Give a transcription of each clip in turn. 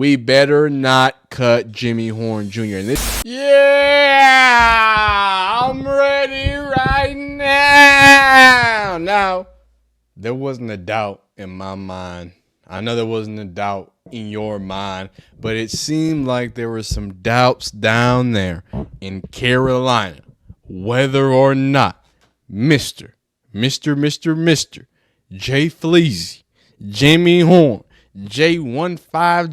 we better not cut Jimmy Horn Jr. And this, yeah, I'm ready right now. Now, there wasn't a doubt in my mind. I know there wasn't a doubt in your mind, but it seemed like there were some doubts down there in Carolina, whether or not Mr. Jay Fleazy, Jimmy Horn, J15,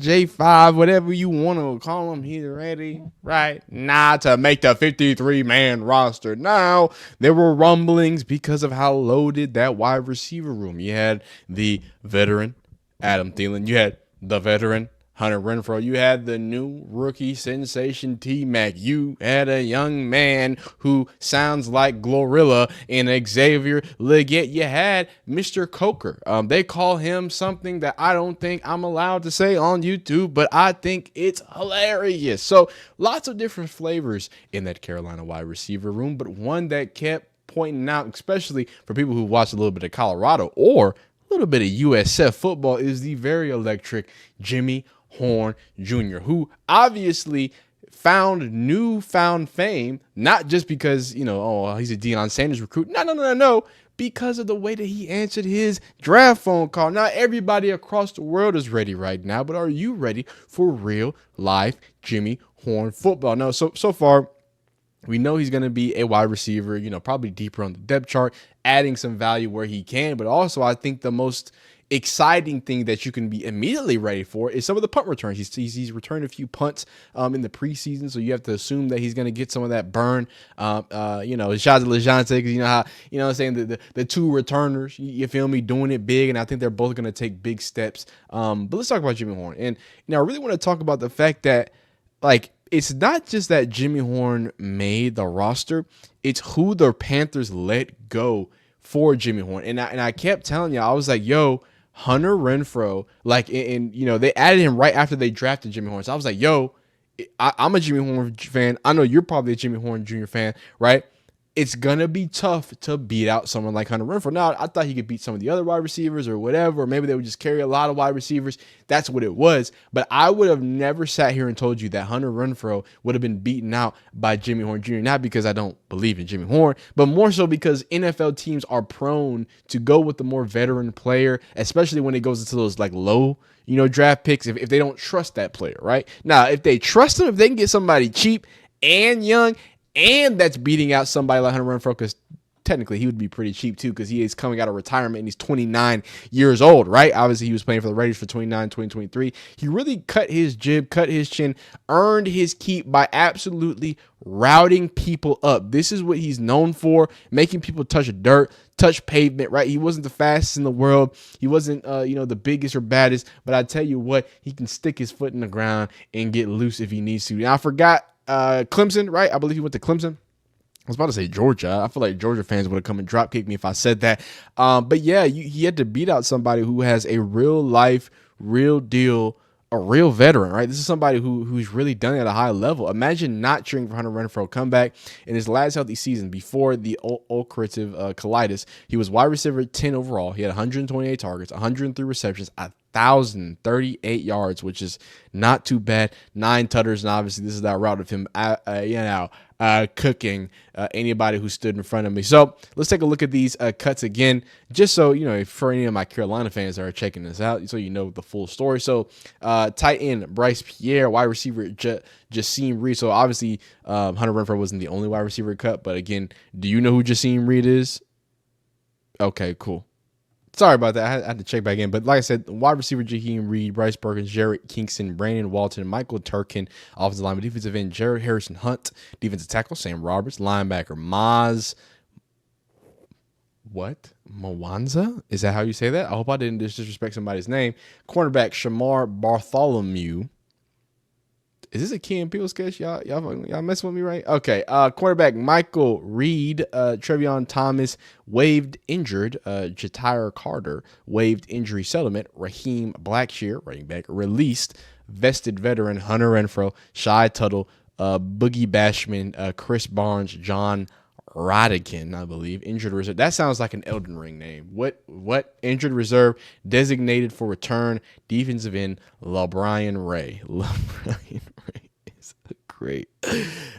J5, whatever you want to call him, he's ready right now to make the 53-man roster. Now, there were rumblings because of how loaded that wide receiver room. You had the veteran Adam Thielen. You had the veteran Hunter Renfrow. You had the new rookie sensation T-Mac. You had a young man who sounds like Glorilla in Xavier Legette. You had Mr. Coker. They call him something that I don't think I'm allowed to say on YouTube, but I think it's hilarious. So lots of different flavors in that Carolina wide receiver room, but one that kept pointing out, especially for people who watch a little bit of Colorado or a little bit of USF football, is the very electric Jimmy Horn Jr., who obviously found newfound fame, not just because, he's a Deion Sanders recruit. No. Because of the way that he answered his draft phone call. Not everybody across the world is ready right now, but are you ready for real life Jimmy Horn football? No, so far, we know he's going to be a wide receiver, probably deeper on the depth chart, adding some value where he can. But also, I think the most exciting thing that you can be immediately ready for is some of the punt returns. He's returned a few punts in the preseason, so you have to assume that he's going to get some of that burn. Shout out to LeJohntay, because you know how, I'm saying, the two returners, you feel me, doing it big, and I think they're both going to take big steps. But let's talk about Jimmy Horn. And I really want to talk about the fact that, it's not just that Jimmy Horn made the roster, it's who the Panthers let go for Jimmy Horn. And I kept telling you, I was like, yo, Hunter Renfrow, they added him right after they drafted Jimmy Horn. So I was like, yo, I'm a Jimmy Horn fan. I know you're probably a Jimmy Horn Jr. fan, right? It's going to be tough to beat out someone like Hunter Renfrow. Now, I thought he could beat some of the other wide receivers or whatever, or maybe they would just carry a lot of wide receivers. That's what it was. But I would have never sat here and told you that Hunter Renfrow would have been beaten out by Jimmy Horn Jr., not because I don't believe in Jimmy Horn, but more so because NFL teams are prone to go with the more veteran player, especially when it goes into those low draft picks, if they don't trust that player, right? Now, if they trust him, if they can get somebody cheap and young, and that's beating out somebody like Hunter Renfrow, because technically he would be pretty cheap too, because he is coming out of retirement and he's 29 years old, right? Obviously, he was playing for the Raiders for 2023. He really cut his jib, cut his chin, earned his keep by absolutely routing people up. This is what he's known for, making people touch dirt, touch pavement, right? He wasn't the fastest in the world. He wasn't, the biggest or baddest, but I tell you what, he can stick his foot in the ground and get loose if he needs to. Now, I forgot Clemson, right? I believe he went to Clemson. I was about to say Georgia. I feel like Georgia fans would have come and drop kicked me if I said that. But yeah, he had to beat out somebody who has a real life, real deal, a real veteran, right? This is somebody who's really done it at a high level. Imagine not cheering for Hunter Renfrow. Come back in his last healthy season before the ulcerative colitis. He was wide receiver 10 overall. He had 128 targets, 103 receptions, 1,038 yards, which is not too bad. 9 tutters, and obviously this is that route of him, cooking anybody who stood in front of me. So let's take a look at these cuts again, just so for any of my Carolina fans that are checking this out, so you know the full story. So tight end Bryce Pierre, wide receiver Jasim Reed. So obviously Hunter Renfrow wasn't the only wide receiver cut, but again, do you know who Jasim Reed is? Okay, cool. Sorry about that. I had to check back in. But like I said, wide receiver Jaheim Reed, Bryce Perkins, Jarrett Kingston, Brandon Walton, Michael Turkin, offensive lineman, defensive end Jared Harrison Hunt, defensive tackle Sam Roberts, linebacker Mwanza? Is that how you say that? I hope I didn't disrespect somebody's name. Cornerback Shamar Bartholomew. Is this a Key and Peele sketch? Y'all messing with me, right? Okay. Quarterback Michael Reed, Trevion Thomas waived injured, Jatire Carter waived injury settlement, Raheem Blackshear, running back, released, vested veteran Hunter Renfrow, Shy Tuttle, Boogie Bashman, Chris Barnes, John Rodican, I believe, injured reserve. That sounds like an Elden Ring name. What injured reserve designated for return? Defensive end LeBron Ray. LeBron Ray is great.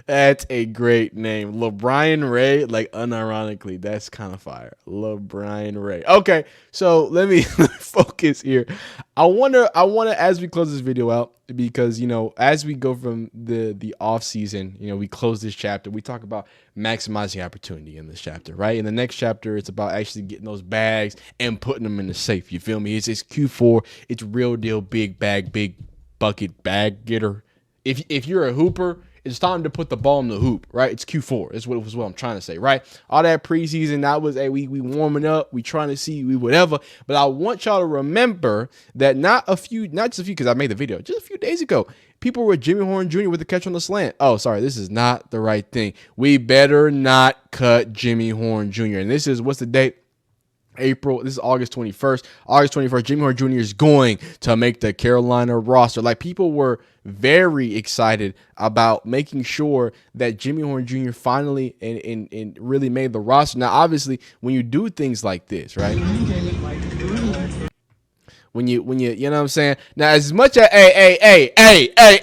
That's a great name. LeBron Ray, like unironically, that's kind of fire. LeBron Ray. Okay, so let me focus here. I wonder as we close this video out, because as we go from the off season, we close this chapter, we talk about maximizing opportunity in this chapter, right? In the next chapter, it's about actually getting those bags and putting them in the safe. You feel me? It's Q4. It's real deal, big bag, big bucket bag getter. If you're a hooper, it's time to put the ball in the hoop, right? It's Q4. That's what I'm trying to say, right? All that preseason, that was we warming up, we trying to see, we whatever. But I want y'all to remember that not just a few, because I made the video just a few days ago, people were Jimmy Horn Jr. with the catch on the slant. Oh, sorry, this is not the right thing. We better not cut Jimmy Horn Jr. And this is, what's the date? April. This is August 21st. August 21st, Jimmy Horn Jr. is going to make the Carolina roster. Like, people were very excited about making sure that Jimmy Horn Jr. finally and really made the roster. Now, obviously, when you do things like this, right? When you know what I'm saying? Now, as much as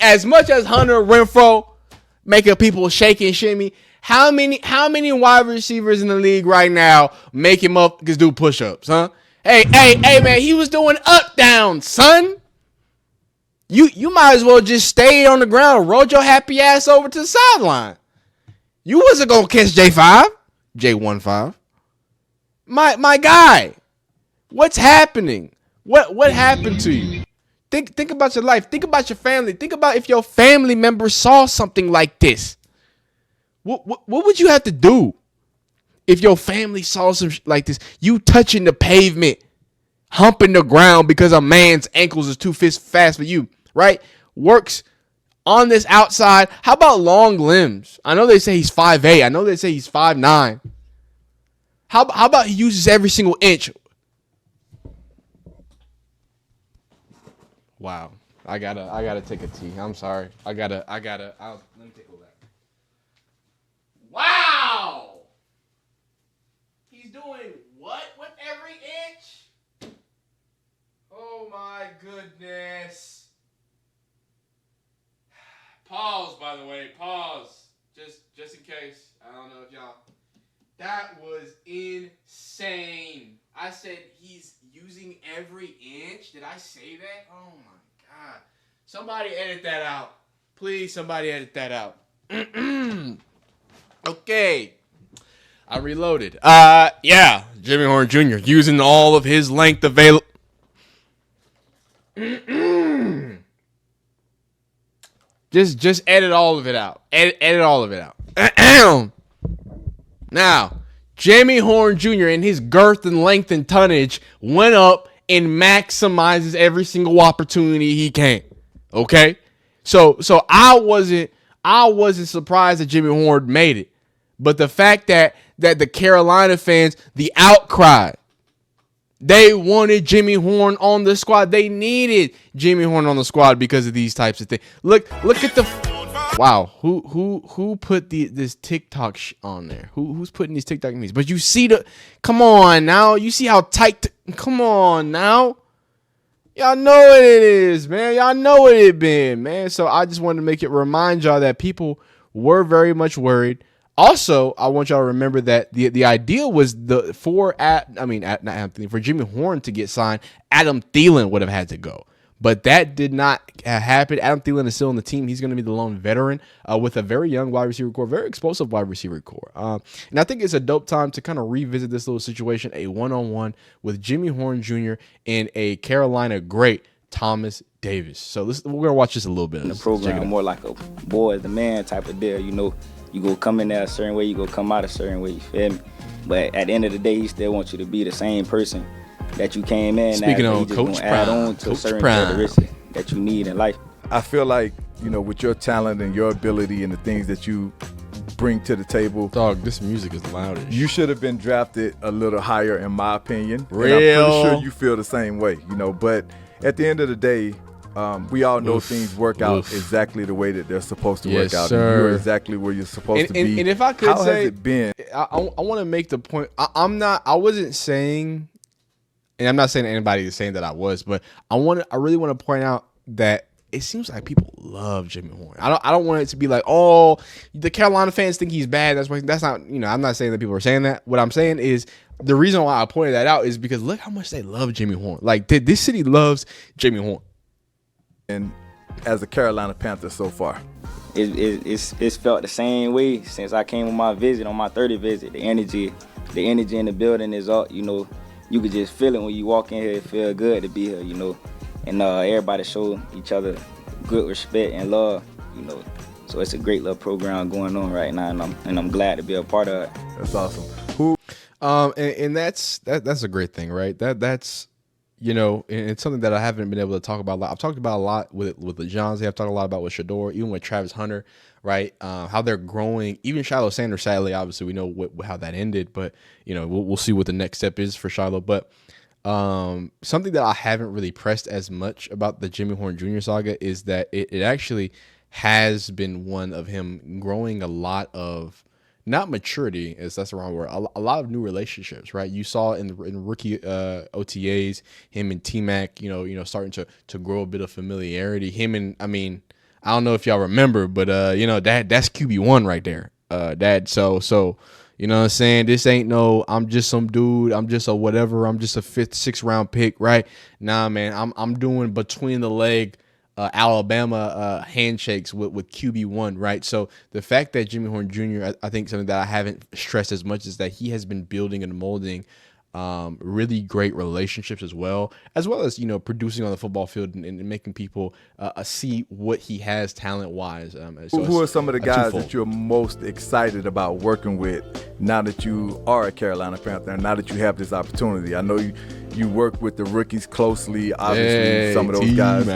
as much as Hunter Renfrow making people shake and shimmy, how many wide receivers in the league right now make him up because do push-ups, huh? Hey, man, he was doing up down, son. You might as well just stay on the ground, rolled your happy ass over to the sideline. You wasn't gonna catch J15. My guy. What's happening? What happened to you? Think about your life. Think about your family. Think about if your family member saw something like this. What would you have to do if your family saw some like this? You touching the pavement, humping the ground because a man's ankles is too fast for you, right? Works on this outside. How about long limbs? I know they say he's 5'8". I know they say he's 5'9". How about he uses every single inch? Wow. I gotta take a tea. I'm sorry. Let me take a look. Wow! He's doing what with every inch? Oh my goodness. Pause, by the way. Pause. Just in case. I don't know if y'all. That was insane. I said he's using every inch. Did I say that? Oh my God. Somebody edit that out. Please, somebody edit that out. Okay. I reloaded. Yeah. Jimmy Horn Jr. using all of his length available. Just edit all of it out. Edit all of it out. Now, Jimmy Horn Jr. in his girth and length and tonnage went up and maximizes every single opportunity he can. Okay? So I wasn't surprised that Jimmy Horn made it. But the fact that the Carolina fans, the outcry, they wanted Jimmy Horn on the squad. They needed Jimmy Horn on the squad because of these types of things. Look at the wow. Who put this TikTok on there? Who's putting these TikTok memes? But you see come on now. You see how tight. Come on now. Y'all know what it is, man. Y'all know what it been, man. So I just wanted to remind y'all that people were very much worried. Also, I want y'all to remember that the idea was for Jimmy Horn to get signed, Adam Thielen would have had to go. But that did not happen. Adam Thielen is still on the team. He's going to be the lone veteran with a very young wide receiver core, very explosive wide receiver core. And I think it's a dope time to kind of revisit this little situation, a one-on-one with Jimmy Horn Jr. and a Carolina great, Thomas Davis. So we're going to watch this a little bit. The program more like a boy, the man type of deal, you know. You go come in there a certain way, you go come out a certain way, you feel me? But at the end of the day, he still wants you to be the same person that you came in. Speaking of Coach Prime, add on to certain characteristics that you need in life. I feel like, with your talent and your ability and the things that you bring to the table. Dog, this music is loud. You should have been drafted a little higher, in my opinion. Real. And I'm pretty sure you feel the same way, But at the end of the day, We all know Oof. things work out Oof. exactly the way that they're supposed to Yes, work out. sir. And you're exactly where you're supposed to be. And if I could how say, has it been? I want to make the point. I wasn't saying, and I'm not saying anybody is saying that I was, but I really want to point out that it seems like people love Jimmy Horn. I don't want it to be like, oh, the Carolina fans think he's bad. That's not, I'm not saying that people are saying that. What I'm saying is the reason why I pointed that out is because look how much they love Jimmy Horn. Like this city loves Jimmy Horn. And as a Carolina Panther so far? It's felt the same way since I came on my 30th visit. The energy in the building is up. You could just feel it when you walk in here. It feel good to be here. And everybody show each other good respect and love. So it's a great little program going on right now, and I'm glad to be a part of it. That's awesome. Who? And that's a great thing, right? That's and it's something that I haven't been able to talk about a lot. I've talked about a lot with the Johns. I've talked a lot about with Shador, even with Travis Hunter, right? How they're growing. Even Shiloh Sanders, sadly, obviously we know how that ended, but we'll see what the next step is for Shiloh. But something that I haven't really pressed as much about the Jimmy Horn Jr. saga is that it actually has been one of him growing a lot of, not maturity, as that's the wrong word, a lot of new relationships, right? You saw in rookie OTAs, him and T-Mac, starting to grow a bit of familiarity. Him and, I don't know if y'all remember, but that's QB1 right there. So you know what I'm saying? This ain't no, I'm just some dude, I'm just a whatever, I'm just a 5th, 6th round pick, right? Nah, man, I'm doing between the leg Alabama handshakes with QB1, right? So the fact that Jimmy Horn Jr., I think something that I haven't stressed as much is that he has been building and molding really great relationships as well as producing on the football field and making people see what he has talent wise. So who are some of the guys twofold that you're most excited about working with now that you are a Carolina Panther and now that you have this opportunity? I know you work with the rookies closely. Obviously, some of those guys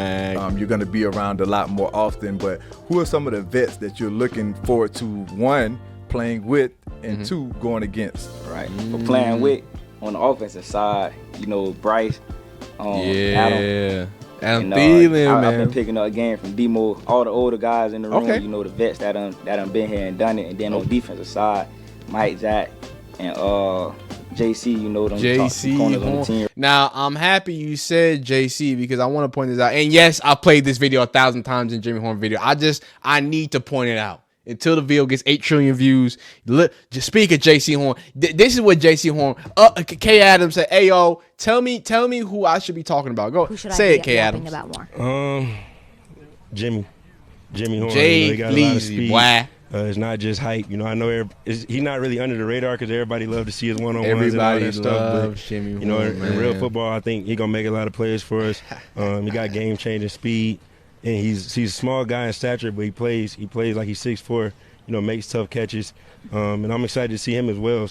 you're going to be around a lot more often. But who are some of the vets that you're looking forward to, one, playing with, and two, going against? Right. For playing with, on the offensive side, Bryce, Adam Thielen, man. I've been picking up a game from Demo, all the older guys in the room, the vets that done been here and done it. And then on defensive side, Mike, Jack, and JC, them JC corners on the team. Now, I'm happy you said JC because I want to point this out. And yes, I played this video 1,000 times in Jimmy Horn video. I need to point it out. Until the video gets 8 trillion views. Just speak of JC Horn. This is what JC Horn. K Adams said, "Hey yo, tell me who I should be talking about. Go say it, K Adams." About more? Jimmy Horn. Jay he got a lot of speed. Boy. It's not just hype. I know he's not really under the radar because everybody love to see his one-on-ones and all Everybody that stuff. But Jimmy Horn, in real football, I think he gonna make a lot of plays for us. He got game-changing speed. And he's a small guy in stature, but he plays like he's 6'4", makes tough catches. And I'm excited to see him as well.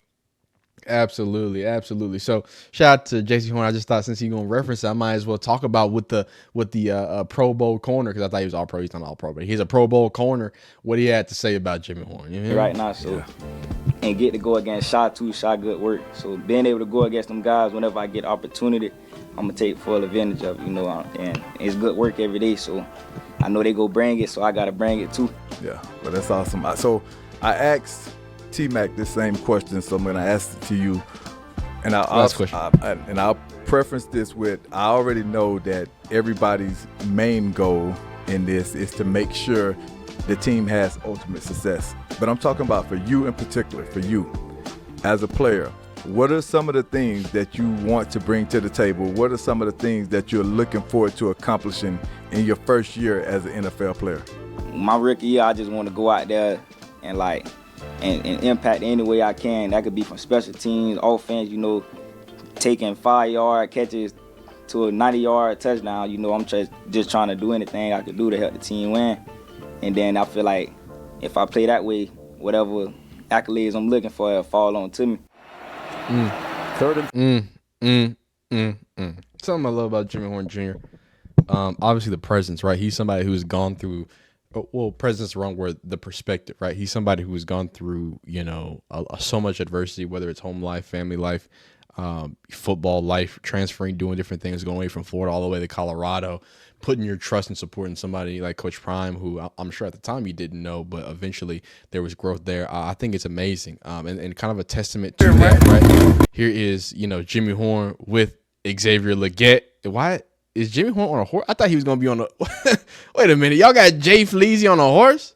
Absolutely. So shout out to JC Horn. I just thought since he's gonna reference it, I might as well talk about with the Pro Bowl corner, because I thought he was all pro. He's not all pro, but he's a Pro Bowl corner. What he had to say about Jimmy Horn? Right now, and get to go against Shot good work. So being able to go against them guys whenever I get opportunity, I'm gonna take full advantage of it, and it's good work every day. So I know they go bring it, so I gotta bring it too. Yeah, well, that's awesome. So I asked T-Mac this same question, so I'm gonna ask it to you, and I'll preference this with, I already know that everybody's main goal in this is to make sure the team has ultimate success. But I'm talking about for you in particular, for you as a player. What are some of the things that you want to bring to the table? What are some of the things that you're looking forward to accomplishing in your first year as an NFL player? My rookie year, I just want to go out there and and impact any way I can. That could be from special teams, offense, taking 5-yard catches to a 90-yard touchdown. I'm just trying to do anything I could do to help the team win. And then I feel like if I play that way, whatever accolades I'm looking for will fall on to me. Something I love about Jimmy Horn Jr. Obviously the presence, right? He's somebody who's gone through, presence is the wrong word, the perspective, right? He's somebody who has gone through, so much adversity, whether it's home life, family life, football life, transferring, doing different things, going away from Florida all the way to Colorado, putting your trust and support in somebody like Coach Prime, who I'm sure at the time you didn't know, but eventually there was growth there. I think it's amazing, and kind of a testament to that, right? Here is, Jimmy Horn with Xavier Legette. Why is Jimmy Horn on a horse? I thought he was going to be on a – wait a minute. Y'all got Jay Fleazy on a horse?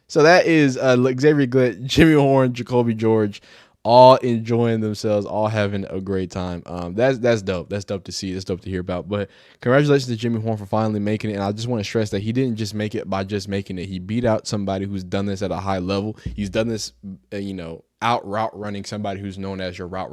So that is Xavier Legette, Jimmy Horn, Jacoby George, all enjoying themselves, all having a great time. That's dope. That's dope to see. That's dope to hear about. But congratulations to Jimmy Horn for finally making it. And I just want to stress that he didn't just make it by just making it. He beat out somebody who's done this at a high level. He's done this, out route running somebody who's known as your route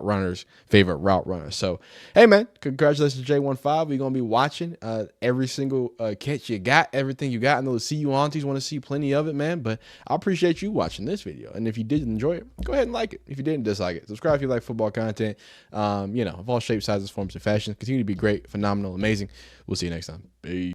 runner's favorite route runner. So, hey, man, congratulations to J15. We're going to be watching every single catch you got, everything you got. I know the CU aunties want to see plenty of it, man, but I appreciate you watching this video. And if you did enjoy it, go ahead and like it. If you didn't, dislike it. Subscribe if you like football content, of all shapes, sizes, forms, and fashions. Continue to be great, phenomenal, amazing. We'll see you next time. Peace.